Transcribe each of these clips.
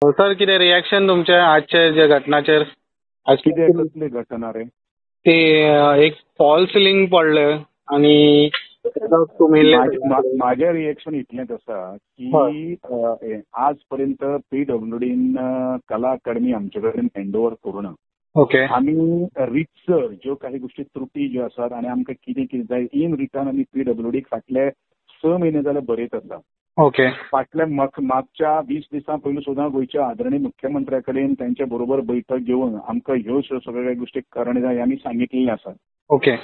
Sir कितें reaction तुमचे आजचे जे घटनाचेर? आज कितें कसली घटना रे? ते एक फॉल सिलिंग पडलें आणि माझे रिएक्शन इतलेंच आसा की आज पर्यंत PWDन कला अकादमी आमचे कडेन हँडओव्हर करूना. ओके. आमी रितसर ज्यो काही गोष्टी त्रुटी ज्यो आसात आनी आमकां कितें कितें जाय इन रिटर्न आमी PWD फाटले 6 म्हयने जाल्यार बरयत आसा. ओके. फाटल्या मागच्या 20 दिसां पयलीं सुद्दां गोंयच्या आदरणीय मुख्यमंत्र्या कडेन तांच्या बरोबर बैठक घेवन आमकां ह्यो सगळ्यो गोष्टी करणें जाय आमी सांगितलेलें आसा. ओके.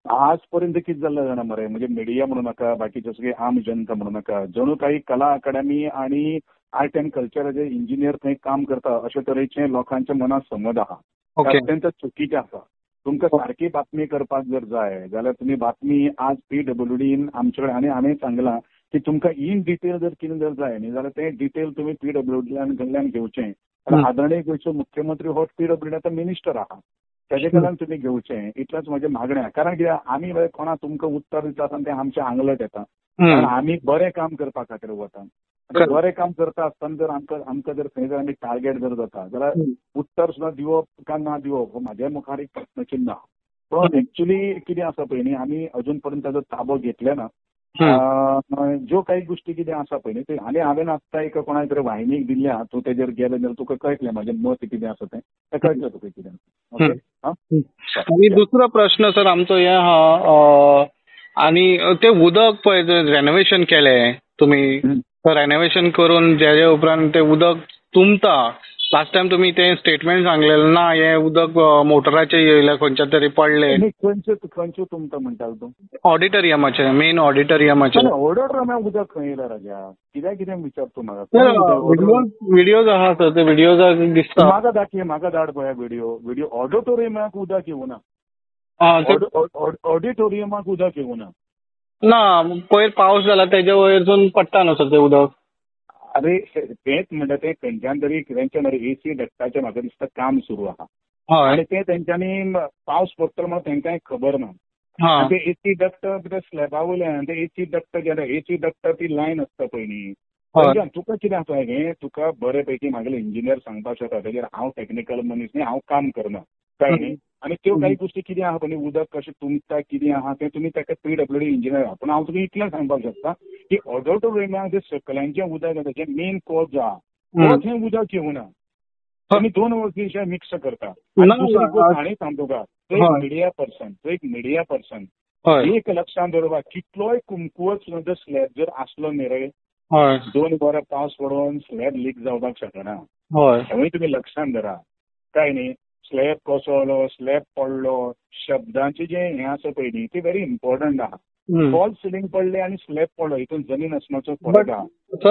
आज पर्यंत कितें जाल्लें जाणा मरे, म्हणजे मिडिया म्हणू नाका, बाकीचे सगळे आम जनता म्हणू नाका, जणू काही कला अकादमी आणि आर्ट अँड कल्चराचे इंजिनियर थंय काम करता अशे तरेचे लोकांच्या मनात समज आहा. ओके. अत्यंत चुकीचें आसा. तुमकां सारकी बातमी करपाक जर जाय जाल्यार तुमी बातमी आज PWDन आमचे कडेन, आनी हांवें सांगलां की तुमकां इन डिटेल जर कितें जर जाय न्ही जाल्यार तें डिटेल तुमी PWDन कडल्यान घेवचें. आदरणीय गोंयचो मुख्यमंत्री हो PWDचा मिनिस्टर आहा, तेजे कडल्यान तुमी घेवचें. इतलेंच म्हजें मागणें. कारण कित्याक आमी कोणा तुमकां उत्तर दिता आसतना तें आमचें आंगलट येता. कारण आमी बरें काम करपा खातीर वता. बरें काम करता आसतना जर आमकां जर खंय जर आमी टार्गेट जर जाता जाल्यार उत्तर सुद्दां दिवप काय ना दिवप हो म्हाज्या मुखार एक प्रश्नचिन्ह आहा. पण एक्चुअली कितें आसा पळय न्ही, आमी अजून पर्यंत ताजो ताबो घेतले ना. ज्यो काही गोष्टी कितें आसा पळय न्ही, आनी हांवें आत्तां एका कोणा तरी वाहिनीक दिल्ल्या, तूं तेजेर गेले जाल्यार तुका कळटलें म्हाजें मत कितें आसा तें कळटलें तुका कितें. ओके. आणि दुसरो प्रश्न सर आमचो हे आहा, आणि ते उदक पळय रेनोवेशन केलें तुमी, रेनोवेशन करून जेजे उपरांत ते उदक तुंबता. लास्ट टायम तुमी ते स्टेटमेंट सांगलेलें ना, हे उदक मोटराचे येयले खंयच्या तरी पडले. खंयच्यो तुमकां म्हणटा तूं? ऑडिटोरियमाचे, मेन ऑडिटोरियमाचे. ऑडिटोरियमाक उदक खंय येयला राजा? कितें विचारता म्हाका? व्हिडिओज आहा सर, ते व्हिडिओज दिसता म्हाका धाड पळय व्हिडिओ. ऑडिटोरियमाक उदक येवना. ऑडिटोरियमाक उदक येवना ना. पयर पावस जाला तेजे वयरसून पडटा न्हू सर ते उदक. अरे तेंच म्हणटा तें खंयच्यान तरी कितेंच्या मरे AC डक्टाचें म्हाका दिसता काम सुरू आहा. आनी तें तेंच्यांनी पावस पडटलो म्हणून तेंकांय खबर ना. ते AC डक्ट स्लॅबा वयल्यान ते AC डक्ट गेले. AC डक्ट ती लायन आसता पळय न्ही, तुका कितें आसा हें तुका बरे पैकी म्हागेले इंजिनियर सांगपाक शकता. तेजेर हांव टॅक्निकल मनीस न्ही, हांव काम करना कळ्ळें न्ही. आनी त्यो काही गोष्टी कितें आहा पळय उदक कशें तुंबता कितें आहा तें तुमी ताका PWD इंजिनियर आहा. पूण हांव तुका इतलें सांगपाक शकता की ऑडिटोरियमाक जें सकल्यांचें उदक येता जें मेन कोज आहा थंय उदक येवना. तुमी दोन वस्तूंचे मिक्स करता. दुसरी गोष्ट हांणी सांगतो तुका, तो एक मिडिया पर्सन एक लक्षांत दवरपा, कितलोय कुमकुवत जर स्लॅब जर आसलो न्ही रे, 2 वरां पावस पडून स्लॅब लीक जावपाक शकना. हेंवूय तुमी लक्षांत धरा काय न्ही. स्लॅब कोसळ्ळो, स्लॅब पडलो, शब्दांचें जें हें आसा पळय न्ही तें व्हेरी इम्पॉर्टंट आहा. फॉल सिलिंग पडलें आनी स्लॅब पडलो, हितून जमीन आसमानाचो फरक आहा.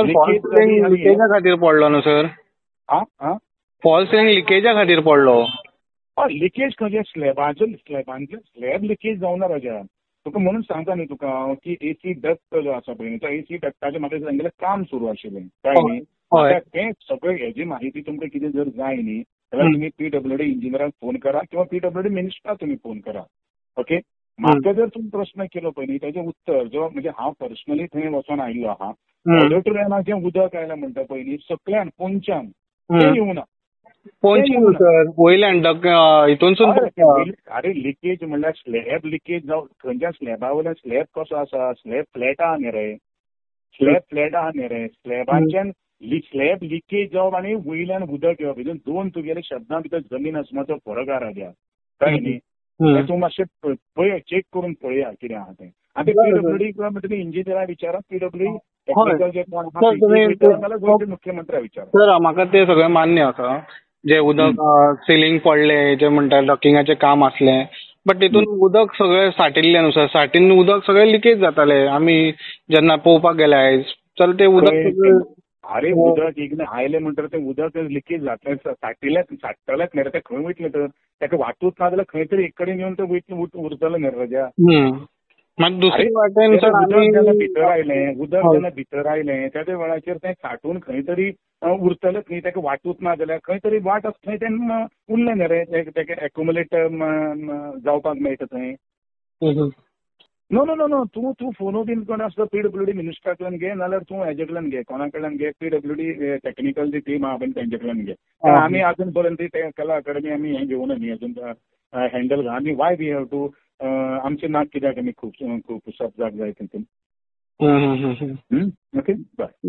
लिकेजा खातीर पडलो न्हू सर? फॉल सिलिंग लिकेजा खातीर पडलो. लिकेज खंयचे स्लॅब लिकेज जावना राजा. तुका म्हणून सांगता न्ही तुका की AC डक्ट जो आसा पळय तो AC डक्टाचें म्हाका सांगिल्लें काम सुरू आशिल्लें कळ्ळें न्ही. तें सगळें हेजी म्हायती तुमकां कितें जर जाय न्ही जाल्यार तुमी PWD इंजिनियराक फोन करा किंवा PWD मिनिस्टराक तुमी फोन करा. ओके. म्हाका जर तुमी प्रश्न केलो पळय न्ही तेजें उत्तर जो म्हणजे हांव पर्सनली थंय वचून आयिल्लो आहा. ऑडिटोरियमाक जें उदक आयलां म्हणटा पळय न्ही सकल्यान पोंच्यान तें येवना. वयल्यान हितूनसून अरे लिकेज म्हणल्यार स्लॅब लिकेज जावन खंयच्या स्लॅबा वयल्यान स्लॅब कसो आसा, स्लॅब फ्लॅट आहा न्ही रे, स्लॅबांच्यान स्लॅब लिकेज जावप आनी वयल्यान उदक येवप हितून दोन तुगेले शब्दां भितर जमीन आसमानाचो फरक आहा राजा कळ्ळें न्ही. तूं मातशें पळय, चॅक करून पळया कितें आहा तें. आनी PWD तुमी इंजिनियराक विचारा, PWD टेक्निकल जे कोण आहा नाल्यार गोंयचे मुख्यमंत्र्याक विचारा. सर म्हाका ते सगळें मान्य आसा, जे उदक सिलिंग पडलें जे म्हणटा डॉकिंगाचें काम आसलें, बट तितून उदक सगळें साठिल्लें न्हू सर. साठीन उदक सगळें लिकेज जातालें. आमी जेन्ना पळोवपाक गेले आयज जाल्यार तें उदक अरे उदक एकदां आयलें म्हणटकीर तें उदक लिकेज जातलें, साठटलेंच न्ही रे. तें खंय वयतलें तर ताका वाटूच ना जाल्यार खंय तरी एक कडेन येवन तें उरतलें न्ही राजा. दुसरे वाटेन उदक जेन्ना भितर आयलें त्या वेळाचेर तें साठून खंय तरी उरतलेंच न्ही. ताका वाटूच ना जाल्यार खंय तरी वाट आसा थंय तें उरलें न्ही रे. ताका एक्युमुलेट जावपाक मेळटा थंय. नो नो नो नो तूं फोनू बीन कोण आसता PWD मिनिस्टरांतल्यान घे नाल्यार तूं हेजे कडल्यान घे कोणा कडल्यान घे PWD टॅक्निकल जी टीम आहा पळय तेंचे कडल्यान घे. आमी अजून पर्यंत कला अकादमी आमी हें घेवना न्ही अजून हँडल आमी वाय वी हॅव टू आमचे नाक कित्याक आमी खूब सब जाग जाय तितून. Okay bye.